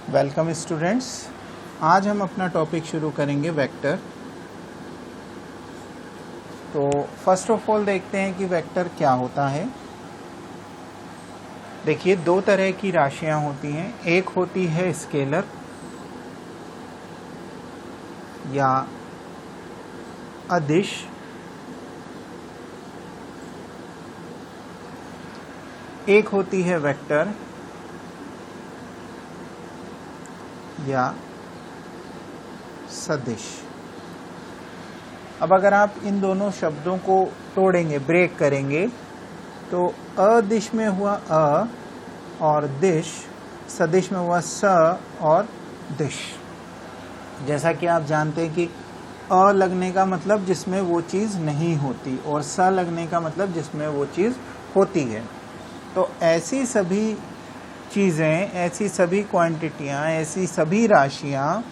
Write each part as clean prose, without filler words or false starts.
Welcome students. आज हम अपना टॉपिक शुरू करेंगे वेक्टर। तो फर्स्ट ऑफ ऑल देखते हैं कि वेक्टर क्या होता है। देखिए, दो तरह की राशियां होती हैं। एक होती है स्केलर या अदिश, एक होती है वेक्टर या सदिश। अब अगर आप इन दोनों शब्दों को तोड़ेंगे, ब्रेक करेंगे, तो अदिश में हुआ अ और दिश, सदिश में हुआ स और दिश। जैसा कि आप जानते हैं कि अ लगने का मतलब जिसमें वो चीज़ नहीं होती और स लगने का मतलब जिसमें वो चीज़ होती है। तो ऐसी सभी चीज़ें, ऐसी सभी क्वांटिटियाँ, ऐसी सभी राशियाँ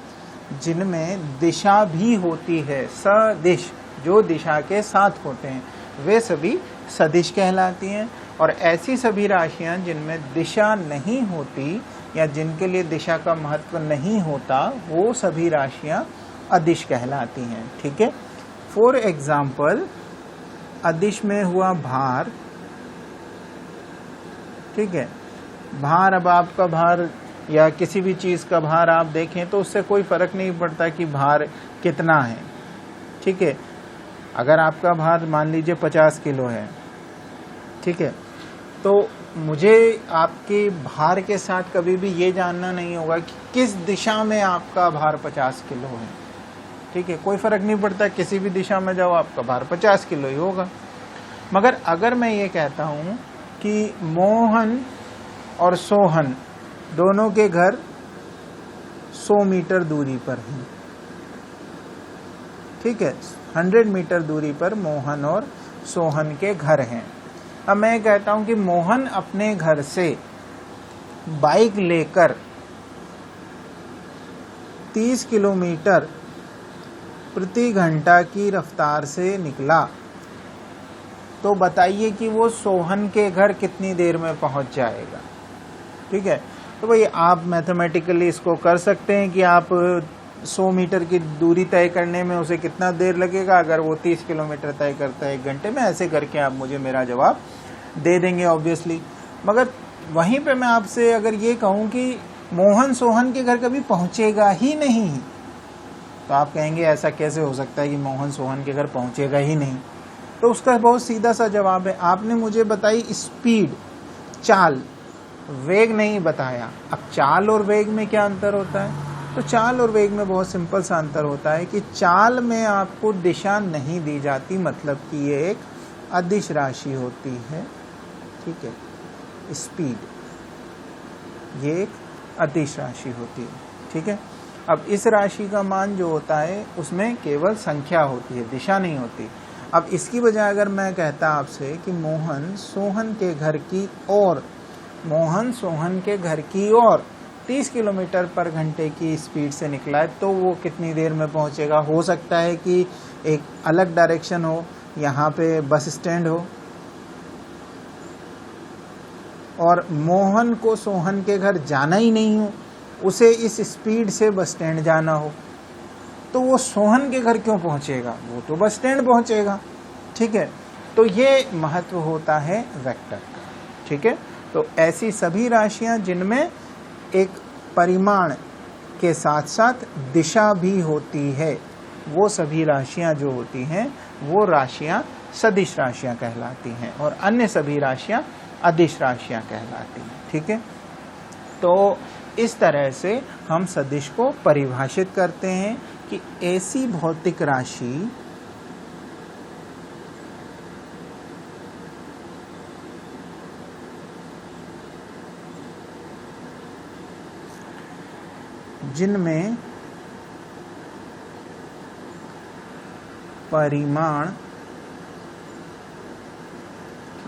जिनमें दिशा भी होती है, सदिश, जो दिशा के साथ होते हैं, वे सभी सदिश कहलाती हैं। और ऐसी सभी राशियाँ जिनमें दिशा नहीं होती या जिनके लिए दिशा का महत्व नहीं होता, वो सभी राशियाँ अदिश कहलाती हैं। ठीक है। फॉर एग्जाम्पल, अदिश में हुआ भार। ठीक है। भार, अब आपका भार या किसी भी चीज़ का भार आप देखें तो उससे कोई फर्क नहीं पड़ता कि भार कितना है। ठीक है। अगर आपका भार मान लीजिए 50 किलो है, ठीक है, तो मुझे आपके भार के साथ कभी भी ये जानना नहीं होगा कि किस दिशा में आपका भार 50 किलो है। ठीक है। कोई फर्क नहीं पड़ता, किसी भी दिशा में जाओ आपका भार 50 किलो ही होगा। मगर अगर मैं ये कहता हूँ कि मोहन और सोहन दोनों के घर 100 मीटर दूरी पर हैं, ठीक है, 100 मीटर दूरी पर मोहन और सोहन के घर हैं। अब मैं कहता हूं कि मोहन अपने घर से बाइक लेकर 30 किलोमीटर प्रति घंटा की रफ्तार से निकला, तो बताइए कि वो सोहन के घर कितनी देर में पहुंच जाएगा। ठीक है। तो भाई आप मैथमेटिकली इसको कर सकते हैं कि आप 100 मीटर की दूरी तय करने में उसे कितना देर लगेगा। अगर वो 30 किलोमीटर तय करता है 1 घंटे में, ऐसे करके आप मुझे मेरा जवाब दे देंगे ऑब्वियसली। मगर वहीं पे मैं आपसे अगर ये कहूँ कि मोहन सोहन के घर कभी पहुंचेगा ही नहीं, तो आप कहेंगे ऐसा कैसे हो सकता है कि मोहन सोहन के घर पहुंचेगा ही नहीं। तो उसका बहुत सीधा सा जवाब है, आपने मुझे बताई स्पीड, चाल, वेग नहीं बताया। अब चाल और वेग में क्या अंतर होता है? तो चाल और वेग में बहुत सिंपल सा अंतर होता है कि चाल में आपको दिशा नहीं दी जाती, मतलब कि ये एक अदिश राशि होती है। ठीक है। स्पीड, ये एक अदिश राशि होती है। ठीक है। अब इस राशि का मान जो होता है उसमें केवल संख्या होती है, दिशा नहीं होती। अब इसकी बजाय अगर मैं कहता आपसे कि मोहन सोहन के घर की ओर, मोहन सोहन के घर की ओर 30 किलोमीटर पर घंटे की स्पीड से निकला है, तो वो कितनी देर में पहुंचेगा? हो सकता है कि एक अलग डायरेक्शन हो, यहाँ पे बस स्टैंड हो और मोहन को सोहन के घर जाना ही नहीं हो, उसे इस स्पीड से बस स्टैंड जाना हो, तो वो सोहन के घर क्यों पहुंचेगा? वो तो बस स्टैंड पहुंचेगा। ठीक है। तो ये महत्व होता है वेक्टर का। ठीक है। तो ऐसी सभी राशियां जिनमें एक परिमाण के साथ साथ दिशा भी होती है, वो सभी राशियां जो होती हैं वो राशियां सदिश राशियां कहलाती हैं और अन्य सभी राशियां अदिश राशियां कहलाती हैं। ठीक है। तो इस तरह से हम सदिश को परिभाषित करते हैं कि ऐसी भौतिक राशि जिनमें परिमाण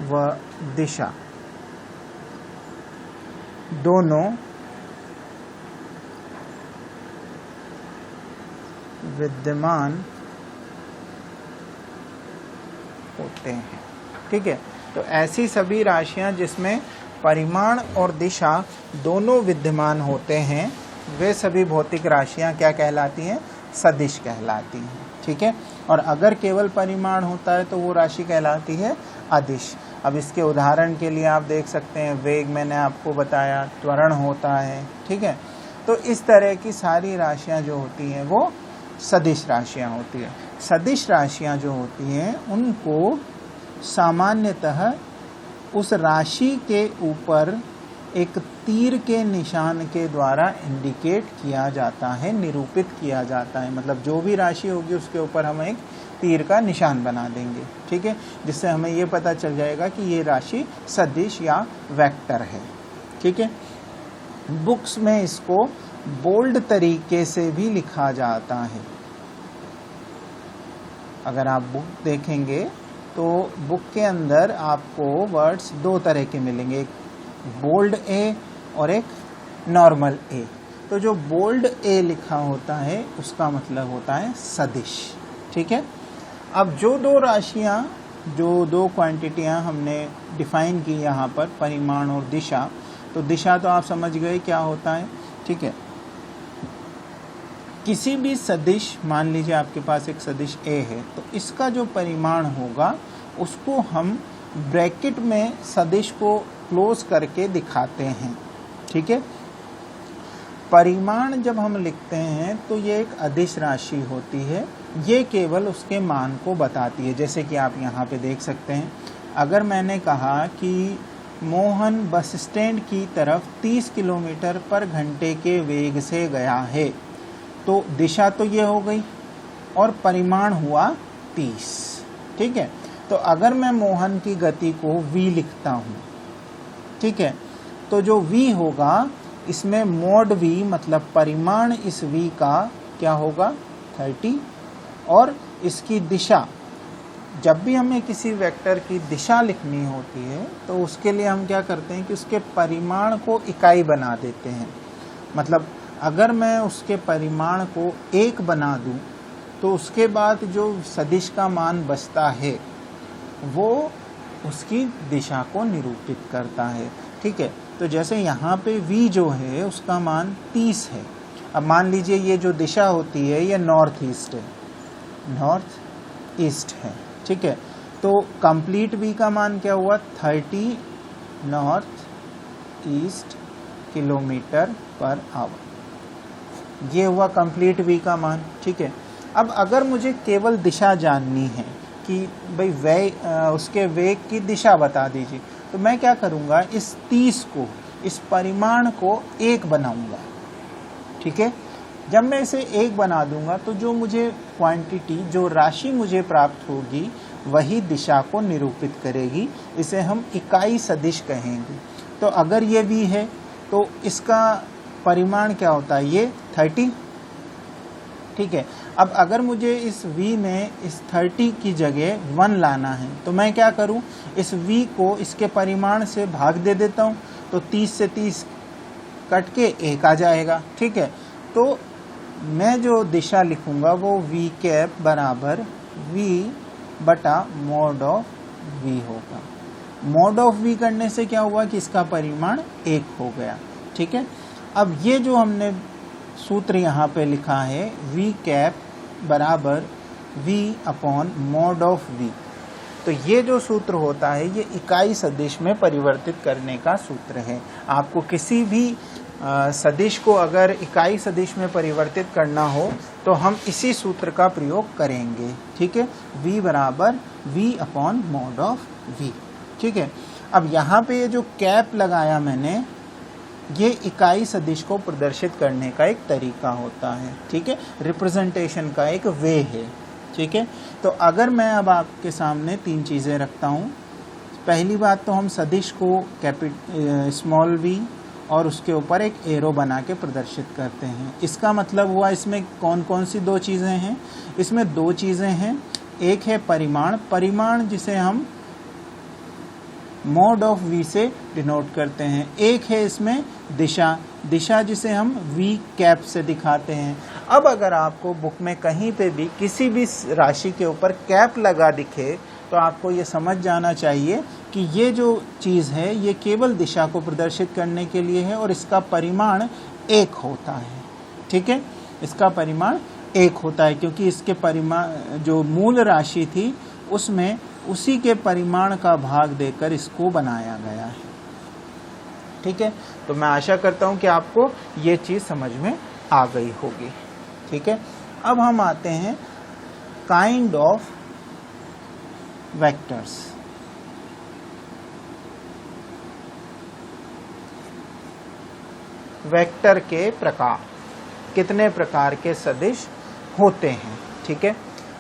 व दिशा दोनों विद्यमान होते हैं। ठीक है। तो ऐसी सभी राशियां जिसमें परिमाण और दिशा दोनों विद्यमान होते हैं वे सभी भौतिक राशियां क्या कहलाती हैं? सदिश कहलाती हैं। ठीक है, और अगर केवल परिमाण होता है तो वो राशि कहलाती है अदिश। अब इसके उदाहरण के लिए आप देख सकते हैं, वेग मैंने आपको बताया, त्वरण होता है। ठीक है, तो इस तरह की सारी राशियां जो होती हैं वो सदिश राशियां होती है। सदिश राशियां जो होती हैं उनको सामान्यतः उस राशि के ऊपर एक तीर के निशान के द्वारा इंडिकेट किया जाता है, निरूपित किया जाता है। मतलब जो भी राशि होगी उसके ऊपर हम एक तीर का निशान बना देंगे। ठीक है, जिससे हमें ये पता चल जाएगा कि ये राशि सदिश या वेक्टर है। ठीक है, बुक्स में इसको बोल्ड तरीके से भी लिखा जाता है। अगर आप बुक देखेंगे तो बुक के अंदर आपको वर्ड्स दो तरह के मिलेंगे, एक बोल्ड ए और एक नॉर्मल ए। तो जो बोल्ड ए लिखा होता है उसका मतलब होता है सदिश। ठीक है, अब जो दो राशियां, जो दो क्वांटिटियां हमने डिफाइन की यहाँ पर, परिमाण और दिशा, तो दिशा तो आप समझ गए क्या होता है। ठीक है, किसी भी सदिश, मान लीजिए आपके पास एक सदिश ए है, तो इसका जो परिमाण होगा उसको हम ब्रैकेट में सदिश को क्लोज करके दिखाते हैं। ठीक है, परिमाण जब हम लिखते हैं तो ये एक अदिश राशि होती है, ये केवल उसके मान को बताती है। जैसे कि आप यहाँ पे देख सकते हैं, अगर मैंने कहा कि मोहन बस स्टैंड की तरफ 30 किलोमीटर पर घंटे के वेग से गया है, तो दिशा तो ये हो गई और परिमाण हुआ 30। ठीक है, तो अगर मैं मोहन की गति को v लिखता हूँ, ठीक है, तो जो v होगा इसमें मोड v मतलब परिमाण इस v का क्या होगा 30, और इसकी दिशा, जब भी हमें किसी वेक्टर की दिशा लिखनी होती है तो उसके लिए हम क्या करते हैं कि उसके परिमाण को इकाई बना देते हैं। मतलब अगर मैं उसके परिमाण को 1 बना दूं तो उसके बाद जो सदिश का मान बचता है वो उसकी दिशा को निरूपित करता है। ठीक है, तो जैसे यहाँ पे v जो है उसका मान 30 है। अब मान लीजिए ये जो दिशा होती है ये नॉर्थ ईस्ट है, नॉर्थ ईस्ट है। ठीक है, तो कंप्लीट v का मान क्या हुआ 30 north east kilometre per hour, ये हुआ कंप्लीट v का मान। ठीक है, अब अगर मुझे केवल दिशा जाननी है कि भाई उसके वेग की दिशा बता दीजिए, तो मैं क्या करूँगा, इस 30 को, इस परिमाण को 1 बनाऊंगा। ठीक है, जब मैं इसे 1 बना दूंगा तो जो मुझे क्वांटिटी, जो राशि मुझे प्राप्त होगी वही दिशा को निरूपित करेगी। इसे हम इकाई सदिश कहेंगे। तो अगर ये v है तो इसका परिमाण क्या होता है, ये 30। ठीक है, अब अगर मुझे इस v में इस 30 की जगह 1 लाना है तो मैं क्या करूं, इस v को इसके परिमाण से भाग दे देता हूं, तो 30 से 30 कट के 1 आ जाएगा। ठीक है, तो मैं जो दिशा लिखूंगा वो v कैप बराबर v बटा मॉड ऑफ v होगा। मॉड ऑफ v करने से क्या हुआ कि इसका परिमाण 1 हो गया। ठीक है, अब ये जो हमने सूत्र यहाँ पे लिखा है v कैप बराबर v upon mod of v, तो ये जो सूत्र होता है ये इकाई सदिश में परिवर्तित करने का सूत्र है। आपको किसी भी सदिश को अगर इकाई सदिश में परिवर्तित करना हो तो हम इसी सूत्र का प्रयोग करेंगे। ठीक है, v बराबर v upon mod of v। ठीक है, अब यहाँ पे ये जो कैप लगाया मैंने, ये इकाई सदिश को प्रदर्शित करने का एक तरीका होता है। ठीक है, रिप्रेजेंटेशन का एक वे है। ठीक है, तो अगर मैं अब आपके सामने 3 चीज़ें रखता हूँ। पहली बात तो हम सदिश को स्मॉल v और उसके ऊपर एक एरो बना के प्रदर्शित करते हैं। इसका मतलब हुआ इसमें कौन कौन सी 2 चीज़ें हैं, इसमें 2 चीज़ें हैं। एक है परिमाण, परिमाण जिसे हम मॉड ऑफ v से डिनोट करते हैं। एक है इसमें दिशा, दिशा जिसे हम v कैप से दिखाते हैं। अब अगर आपको बुक में कहीं पे भी किसी भी राशि के ऊपर कैप लगा दिखे तो आपको ये समझ जाना चाहिए कि ये जो चीज़ है ये केवल दिशा को प्रदर्शित करने के लिए है और इसका परिमाण 1 होता है। ठीक है, इसका परिमाण 1 होता है, क्योंकि इसके परिमाण जो मूल राशि थी उसमें उसी के परिमाण का भाग देकर इसको बनाया गया है। ठीक है, तो मैं आशा करता हूं कि आपको ये चीज समझ में आ गई होगी। ठीक है, अब हम आते हैं काइंड ऑफ वेक्टर्स। वेक्टर के प्रकार, कितने प्रकार के सदिश होते हैं। ठीक है,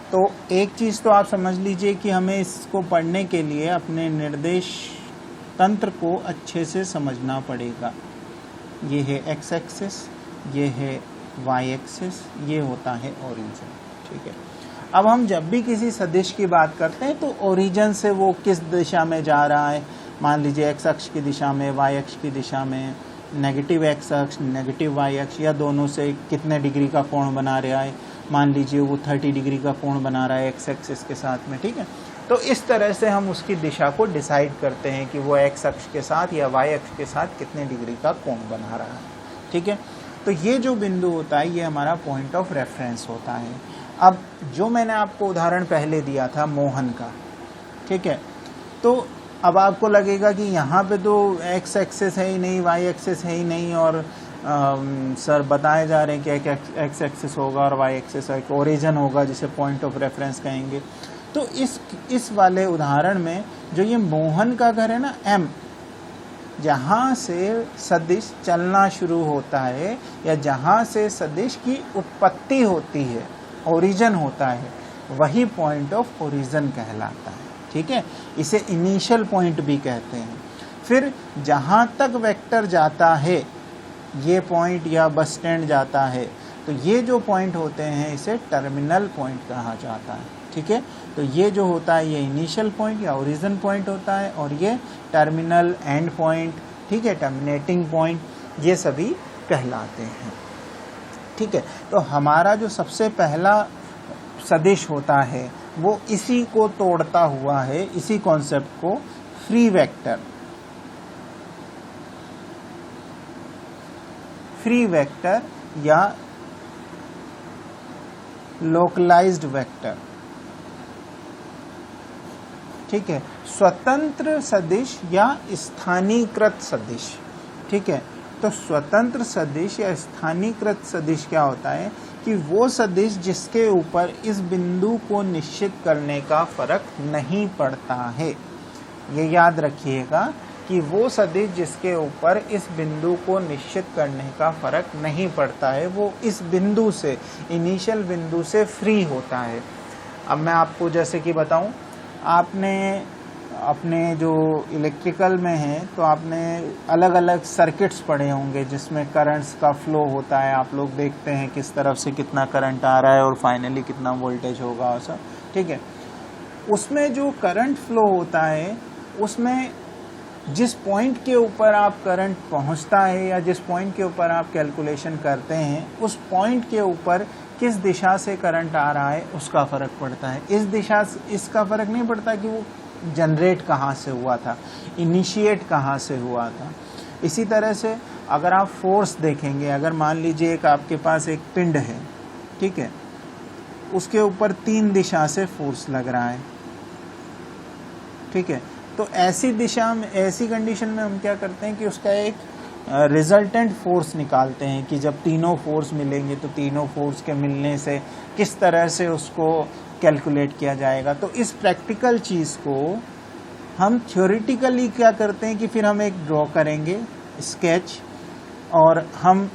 तो एक चीज तो आप समझ लीजिए कि हमें इसको पढ़ने के लिए अपने निर्देश तंत्र को अच्छे से समझना पड़ेगा। ये है एक्स एक्सिस, ये है वाई एक्सिस, ये होता है ओरिजिन। ठीक है, अब हम जब भी किसी सदिश की बात करते हैं तो ओरिजिन से वो किस दिशा में जा रहा है, मान लीजिए एक्स अक्ष की दिशा में, वाई अक्ष की दिशा में, नेगेटिव एक्स अक्ष, नेगेटिव वाई अक्ष, या दोनों से कितने डिग्री का कोण बना रहा है, मान लीजिए वो 30 डिग्री का कोण बना रहा है एक्स एक्सिस के साथ में। ठीक है, तो इस तरह से हम उसकी दिशा को डिसाइड करते हैं कि वो एक्स अक्ष के साथ या वाई अक्ष के साथ कितने डिग्री का कोण बना रहा है। ठीक है, तो ये जो बिंदु होता है ये हमारा पॉइंट ऑफ रेफरेंस होता है। अब जो मैंने आपको उदाहरण पहले दिया था मोहन का, ठीक है, तो अब आपको लगेगा कि यहाँ पे तो एक्स एक्सिस है ही नहीं, वाई एक्सिस है ही नहीं, और सर बताए जा रहे हैं कि एक्स एक्सिस होगा और वाई एक्सिस एक ओरिजिन होगा जिसे पॉइंट ऑफ रेफरेंस कहेंगे। तो इस वाले उदाहरण में जो ये मोहन का घर है ना एम, जहाँ से सदिश चलना शुरू होता है या जहाँ से सदिश की उत्पत्ति होती है, ओरिजिन होता है, वही पॉइंट ऑफ ओरिजिन कहलाता है। ठीक है, इसे इनिशियल पॉइंट भी कहते हैं। फिर जहाँ तक वेक्टर जाता है, ये पॉइंट या बस स्टैंड जाता है, तो ये जो पॉइंट होते हैं इसे टर्मिनल पॉइंट कहा जाता है। ठीक है, तो ये जो होता है ये इनिशियल पॉइंट या ओरिजिन पॉइंट होता है, और ये टर्मिनल एंड पॉइंट, ठीक है, टर्मिनेटिंग पॉइंट, ये सभी कहलाते हैं। ठीक है, तो हमारा जो सबसे पहला सदिश होता है वो इसी को तोड़ता हुआ है, इसी कॉन्सेप्ट को, फ्री वेक्टर। फ्री वेक्टर या लोकलाइज्ड वेक्टर। ठीक है, स्वतंत्र सदिश या स्थानीयकृत सदिश। ठीक है, तो स्वतंत्र सदिश या स्थानीयकृत सदिश क्या होता है कि वो सदिश जिसके ऊपर इस बिंदु को निश्चित करने का फर्क नहीं पड़ता है। ये याद रखिएगा कि वो सदिश जिसके ऊपर इस बिंदु को निश्चित करने का फर्क नहीं पड़ता है, वो इस बिंदु से, इनिशियल बिंदु से फ्री होता है। अब मैं आपको जैसे कि बताऊं, आपने अपने जो इलेक्ट्रिकल में है तो आपने अलग अलग सर्किट्स पढ़े होंगे जिसमें करंट्स का फ्लो होता है। आप लोग देखते हैं किस तरफ से कितना करंट आ रहा है और फाइनली कितना वोल्टेज होगा और सब। ठीक है, उसमें जो करंट फ्लो होता है उसमें जिस पॉइंट के ऊपर आप करंट पहुंचता है या जिस पॉइंट के ऊपर आप कैलकुलेशन करते हैं, उस पॉइंट के ऊपर किस दिशा से करंट आ रहा है उसका फर्क पड़ता है। इस दिशा से इसका फर्क नहीं पड़ता कि वो जनरेट कहाँ से हुआ था, इनिशिएट कहाँ से हुआ था। इसी तरह से अगर आप फोर्स देखेंगे, अगर मान लीजिए एक आपके पास एक पिंड है, ठीक है, उसके ऊपर 3 दिशा से फोर्स लग रहा है। ठीक है, तो ऐसी दिशा में, ऐसी कंडीशन में हम क्या करते हैं कि उसका एक रिजल्टेंट फोर्स निकालते हैं कि जब तीनों फोर्स मिलेंगे तो तीनों फोर्स के मिलने से किस तरह से उसको कैलकुलेट किया जाएगा। तो इस प्रैक्टिकल चीज़ को हम थ्योरेटिकली क्या करते हैं कि फिर हम एक ड्रॉ करेंगे स्केच, और हम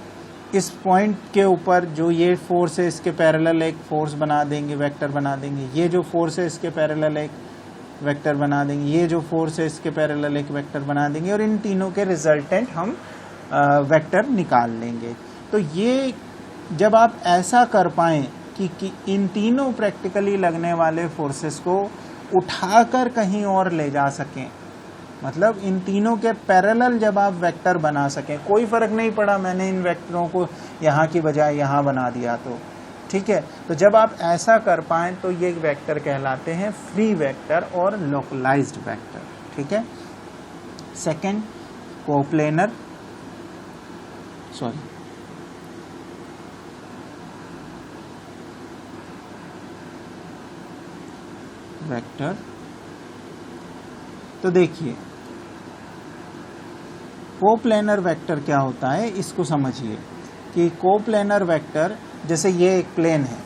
इस पॉइंट के ऊपर जो ये फोर्स है इसके पैरेलल एक फोर्स बना देंगे, वेक्टर बना देंगे। ये जो फोर्स है इसके पैरेलल एक वेक्टर बना देंगे, ये जो फोर्स है इसके पैरेलल एक वेक्टर बना देंगे, और इन तीनों के रिजल्टेंट हम वेक्टर निकाल लेंगे। तो ये जब आप ऐसा कर पाएं कि इन तीनों प्रैक्टिकली लगने वाले फोर्सेस को उठाकर कहीं और ले जा सकें, मतलब इन तीनों के पैरेलल जब आप वेक्टर बना सकें, कोई फर्क नहीं पड़ा मैंने इन वेक्टरों को यहाँ की बजाय यहाँ बना दिया तो, ठीक है, तो जब आप ऐसा कर पाएं तो ये वेक्टर कहलाते हैं फ्री वेक्टर और लोकलाइज्ड वेक्टर। ठीक है, वेक्टर। तो देखिए कोप्लेनर वेक्टर क्या होता है, इसको समझिए कि कोप्लेनर वेक्टर, जैसे ये एक प्लेन है,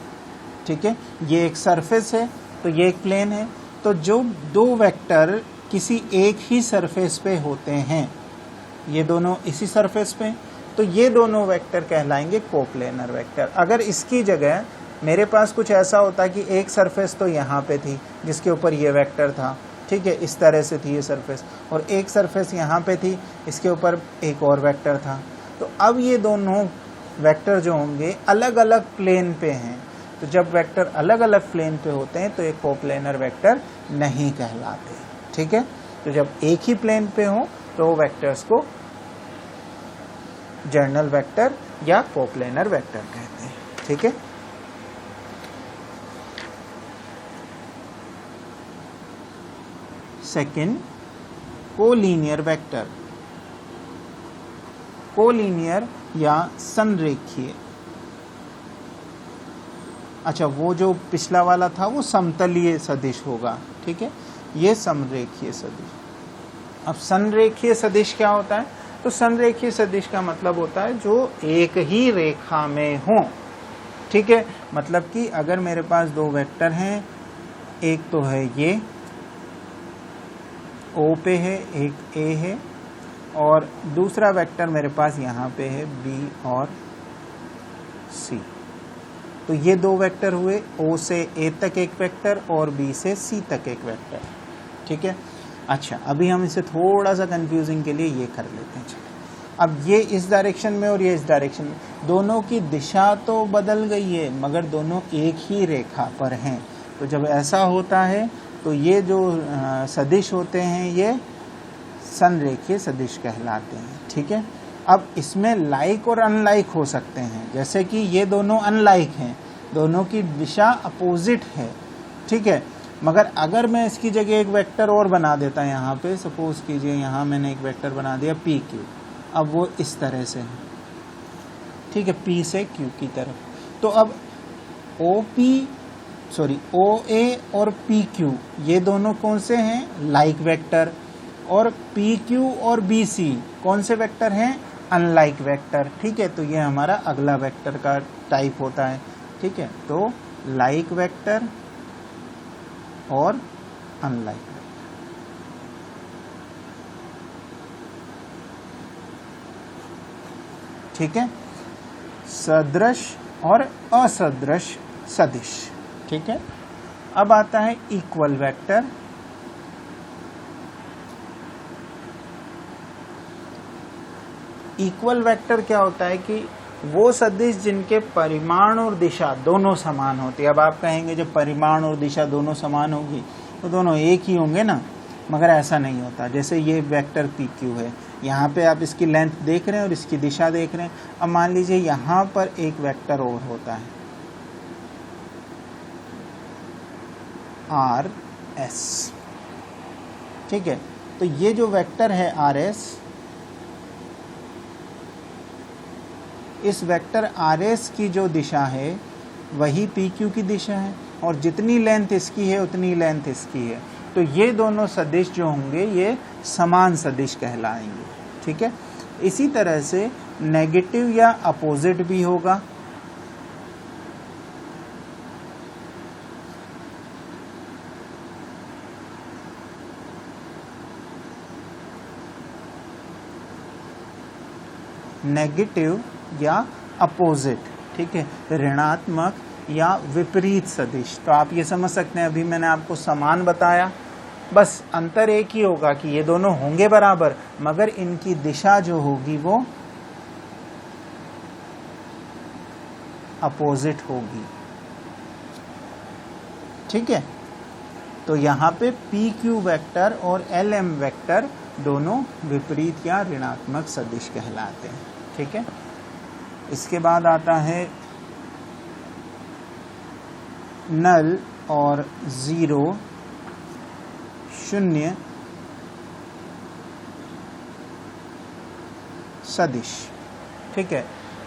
ठीक है, ये एक सरफेस है, तो ये एक प्लेन है, तो जो दो वेक्टर किसी एक ही सरफेस पे होते हैं, ये दोनों इसी सरफेस पे, तो ये दोनों वेक्टर कहलाएंगे कोप्लेनर वेक्टर। अगर इसकी जगह मेरे पास कुछ ऐसा होता कि एक सरफेस तो यहाँ पे थी जिसके ऊपर ये वेक्टर था, ठीक है, इस तरह से थी ये सरफेस, और एक सरफेस यहाँ पे थी, इसके ऊपर एक और वेक्टर था, तो अब ये दोनों वेक्टर जो होंगे अलग अलग प्लेन पे हैं। तो जब वेक्टर अलग अलग प्लेन पे होते हैं तो ये कोप्लेनर वेक्टर नहीं कहलाते, ठीक है। तो जब एक ही प्लेन पे हो तो वेक्टर्स को जर्नल वेक्टर या कोप्लेनर वेक्टर कहते हैं, ठीक है। Second, collinear vector. कोलीनियर या संरेखीय, अच्छा वो जो पिछला वाला था वो समतलीय सदिश होगा, ठीक है, ये संरेखीय सदिश। अब संरेखीय सदिश क्या होता है, तो संरेखीय सदिश का मतलब होता है जो एक ही रेखा में हो, ठीक है। मतलब कि अगर मेरे पास दो वेक्टर हैं, एक तो है ये O पे है, एक A है, और दूसरा वेक्टर मेरे पास यहाँ पे है B और C, तो ये दो वेक्टर हुए, O से A तक एक वेक्टर और B से C तक एक वेक्टर, ठीक है। अच्छा अभी हम इसे थोड़ा सा कंफ्यूजिंग के लिए ये कर लेते हैं। अब ये इस डायरेक्शन में और ये इस डायरेक्शन में, दोनों की दिशा तो बदल गई है मगर दोनों एक ही रेखा पर हैं। तो जब ऐसा होता है तो ये जो सदिश होते हैं ये संरेखीय सदिश कहलाते हैं, ठीक है। अब इसमें लाइक और अनलाइक हो सकते हैं, जैसे कि ये दोनों अनलाइक हैं, दोनों की दिशा अपोजिट है, ठीक है, मगर अगर मैं इसकी जगह एक वेक्टर और बना देता यहाँ पे, सपोज कीजिए यहाँ मैंने एक वेक्टर बना दिया PQ, अब वो इस तरह से है, ठीक है, P से Q की तरफ। तो अब OA और PQ ये दोनों कौन से हैं, लाइक वेक्टर, और PQ और BC कौन से वेक्टर हैं, अनलाइक वेक्टर, ठीक है। तो ये हमारा अगला वेक्टर का टाइप होता है, ठीक है। तो लाइक वेक्टर और अनलाइक वेक्टर, ठीक है। सदृश और असदृश सदिश, ठीक है। अब आता है इक्वल वेक्टर। इक्वल वेक्टर क्या होता है कि वो सदिश जिनके परिमाण और दिशा दोनों समान होती है। अब आप कहेंगे जब परिमाण और दिशा दोनों समान होगी तो दोनों एक ही होंगे ना, मगर ऐसा नहीं होता। जैसे ये वेक्टर PQ है, यहाँ पे आप इसकी लेंथ देख रहे हैं और इसकी दिशा देख रहे हैं। अब मान लीजिए यहाँ पर एक वेक्टर और होता है RS, ठीक है। तो ये जो वेक्टर है RS, इस वेक्टर RS की जो दिशा है वही PQ की दिशा है, और जितनी लेंथ इसकी है उतनी लेंथ इसकी है। तो ये दोनों सदिश जो होंगे ये समान सदिश कहलाएंगे, ठीक है। इसी तरह से नेगेटिव या अपोजिट भी होगा। नेगेटिव या अपोजिट, ठीक है, ऋणात्मक या विपरीत सदिश। तो आप ये समझ सकते हैं, अभी मैंने आपको समान बताया, बस अंतर एक ही होगा कि ये दोनों होंगे बराबर, मगर इनकी दिशा जो होगी वो अपोजिट होगी, ठीक है। तो यहाँ पे PQ वेक्टर और LM वेक्टर दोनों विपरीत या ऋणात्मक सदिश कहलाते हैं, ठीक है। इसके बाद आता है नल और जीरो, शून्य सदिश, ठीक है।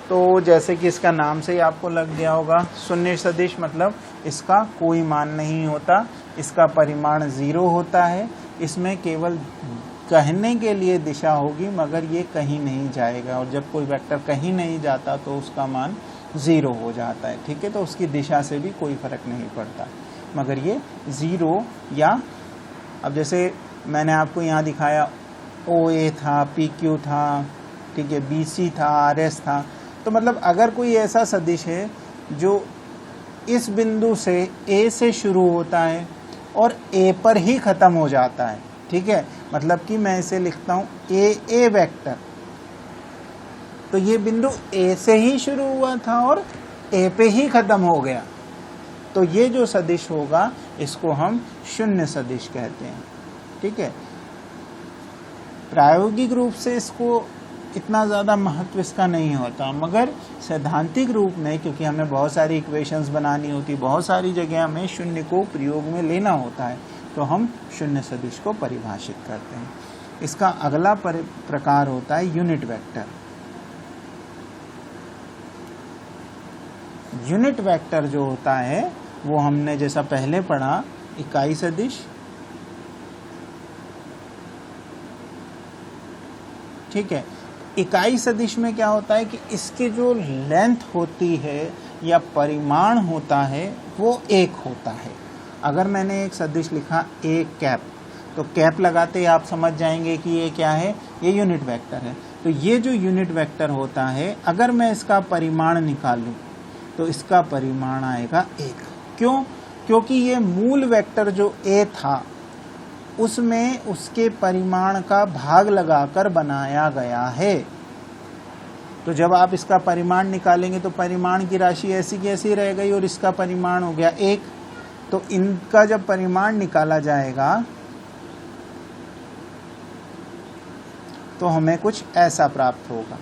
तो जैसे कि इसका नाम से ही आपको लग गया होगा, शून्य सदिश मतलब इसका कोई मान नहीं होता, इसका परिमाण 0 होता है, इसमें केवल कहने के लिए दिशा होगी मगर ये कहीं नहीं जाएगा, और जब कोई वेक्टर कहीं नहीं जाता तो उसका मान 0 हो जाता है। ठीक है, तो उसकी दिशा से भी कोई फर्क नहीं पड़ता, मगर ये 0 या अब जैसे मैंने आपको यहाँ दिखाया OA था, PQ था, ठीक है, BC था, RS था, तो मतलब अगर कोई ऐसा सदिश है जो इस बिंदु से A से शुरू होता है और A पर ही ख़त्म हो जाता है, ठीक है, मतलब कि मैं इसे लिखता हूँ AA वेक्टर, तो ये बिंदु A से ही शुरू हुआ था और A पे ही ख़त्म हो गया, तो ये जो सदिश होगा इसको हम शून्य सदिश कहते हैं। ठीक है, प्रायोगिक रूप से इसको इतना ज़्यादा महत्व इसका नहीं होता, मगर सैद्धांतिक रूप में क्योंकि हमें बहुत सारी इक्वेशंस बनानी होती, बहुत सारी जगह हमें शून्य को प्रयोग में लेना होता है, तो हम शून्य सदिश को परिभाषित करते हैं। इसका अगला प्रकार होता है यूनिट वेक्टर। यूनिट वेक्टर जो होता है वो हमने जैसा पहले पढ़ा इकाई सदिश, ठीक है, इकाई सदिश में क्या होता है कि इसकी जो लेंथ होती है या परिमाण होता है वो 1 होता है। अगर मैंने एक सदिश लिखा A कैप, तो कैप लगाते ही आप समझ जाएंगे कि ये क्या है, ये यूनिट वेक्टर है। तो ये जो यूनिट वेक्टर होता है अगर मैं इसका परिमाण निकालूं तो इसका परिमाण आएगा 1। क्यों? क्योंकि ये मूल वेक्टर जो A था उसमें उसके परिमाण का भाग लगाकर बनाया गया है। तो जब आप इसका परिमाण निकालेंगे तो परिमाण की राशि ऐसी की ऐसी रह गई और इसका परिमाण हो गया 1। तो इनका जब परिमाण निकाला जाएगा तो हमें कुछ ऐसा प्राप्त होगा,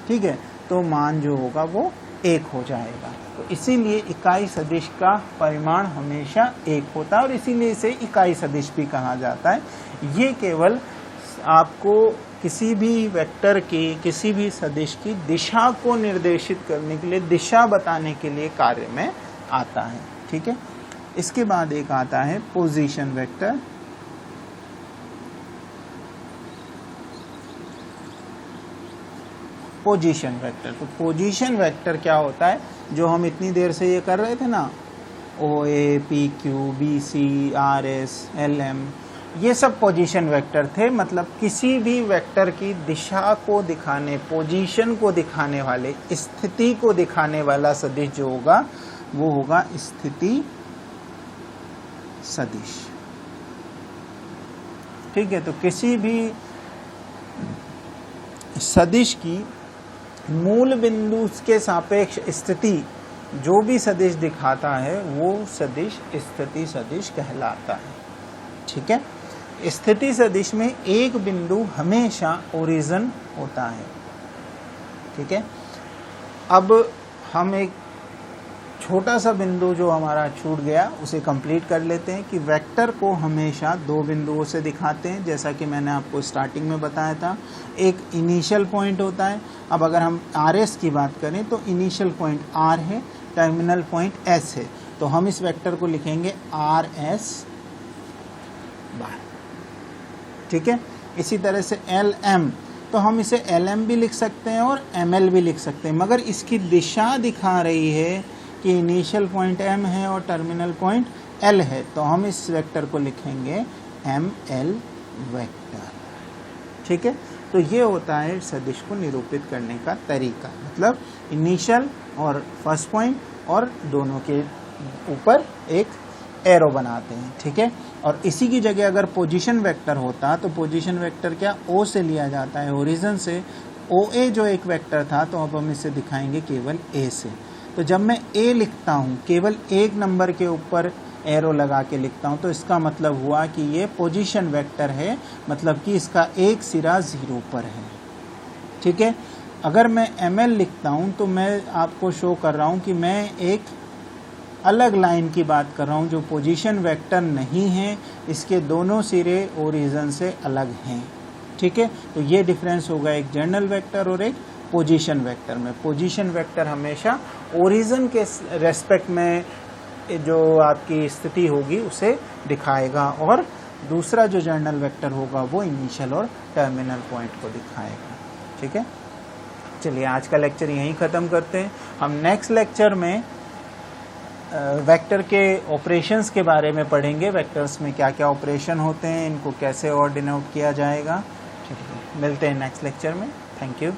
ठीक है, तो मान जो होगा वो 1 हो जाएगा। तो इसीलिए इकाई सदिश का परिमाण हमेशा 1 होता है और इसीलिए इसे इकाई सदिश भी कहा जाता है। ये केवल आपको किसी भी वेक्टर की, किसी भी सदिश की दिशा को निर्देशित करने के लिए, दिशा बताने के लिए कार्य में आता है। ठीक है, इसके बाद एक आता है पोजीशन वेक्टर। पोजीशन वेक्टर, तो पोजीशन वेक्टर क्या होता है, जो हम इतनी देर से ये कर रहे थे ना, OA, PQ, BC, RS, LM, ये सब पोजीशन वेक्टर थे। मतलब किसी भी वेक्टर की दिशा को दिखाने, पोजीशन को दिखाने वाले, स्थिति को दिखाने वाला सदिश जो होगा वो होगा स्थिति सदिश। ठीक है, तो किसी भी सदिश की मूल बिंदु के सापेक्ष स्थिति जो भी सदिश दिखाता है वो सदिश स्थिति सदिश कहलाता है। ठीक है, स्थिति सदिश में एक बिंदु हमेशा ओरिजिन होता है। ठीक है, अब हम एक छोटा सा बिंदु जो हमारा छूट गया उसे कंप्लीट कर लेते हैं कि वेक्टर को हमेशा 2 बिंदुओं से दिखाते हैं, जैसा कि मैंने आपको स्टार्टिंग में बताया था। एक इनिशियल पॉइंट होता है। अब अगर हम RS की बात करें तो इनिशियल पॉइंट R है, टर्मिनल पॉइंट S है, तो हम इस वेक्टर को लिखेंगे RS बार। ठीक है, इसी तरह से LM, तो हम इसे LM भी लिख सकते हैं और ML भी लिख सकते हैं, मगर इसकी दिशा दिखा रही है कि इनिशियल पॉइंट M है और टर्मिनल पॉइंट L है, तो हम इस वेक्टर को लिखेंगे ML वेक्टर। ठीक है, तो ये होता है सदिश को निरूपित करने का तरीका, मतलब इनिशियल और फर्स्ट पॉइंट और दोनों के ऊपर एक एरो बनाते हैं। ठीक है, और इसी की जगह अगर पोजीशन वेक्टर होता तो पोजीशन वेक्टर क्या O से लिया जाता है, ओरिजिन से। OA जो एक वेक्टर था तो अब हम इसे दिखाएंगे केवल A से। तो जब मैं A लिखता हूँ, केवल एक नंबर के ऊपर एरो लगा के लिखता हूँ, तो इसका मतलब हुआ कि ये पोजीशन वेक्टर है, मतलब कि इसका एक सिरा 0 पर है। ठीक है, अगर मैं ML लिखता हूँ तो मैं आपको शो कर रहा हूँ कि मैं एक अलग लाइन की बात कर रहा हूँ जो पोजीशन वेक्टर नहीं है, इसके दोनों सिरे ओरिजिन से अलग हैं। ठीक है। तो ये डिफरेंस होगा एक जर्नल वेक्टर और एक पोजीशन वेक्टर में। पोजीशन वेक्टर हमेशा ओरिजिन के रेस्पेक्ट में जो आपकी स्थिति होगी उसे दिखाएगा, और दूसरा जो जर्नल वेक्टर होगा वो इनिशियल और टर्मिनल पॉइंट को दिखाएगा। ठीक है, चलिए आज का लेक्चर यहीं ख़त्म करते हैं। हम नेक्स्ट लेक्चर में वेक्टर के ऑपरेशंस के बारे में पढ़ेंगे। वेक्टर्स में क्या क्या ऑपरेशन होते हैं, इनको कैसे और डिनोट किया जाएगा। ठीक है, मिलते हैं नेक्स्ट लेक्चर में। Thank you.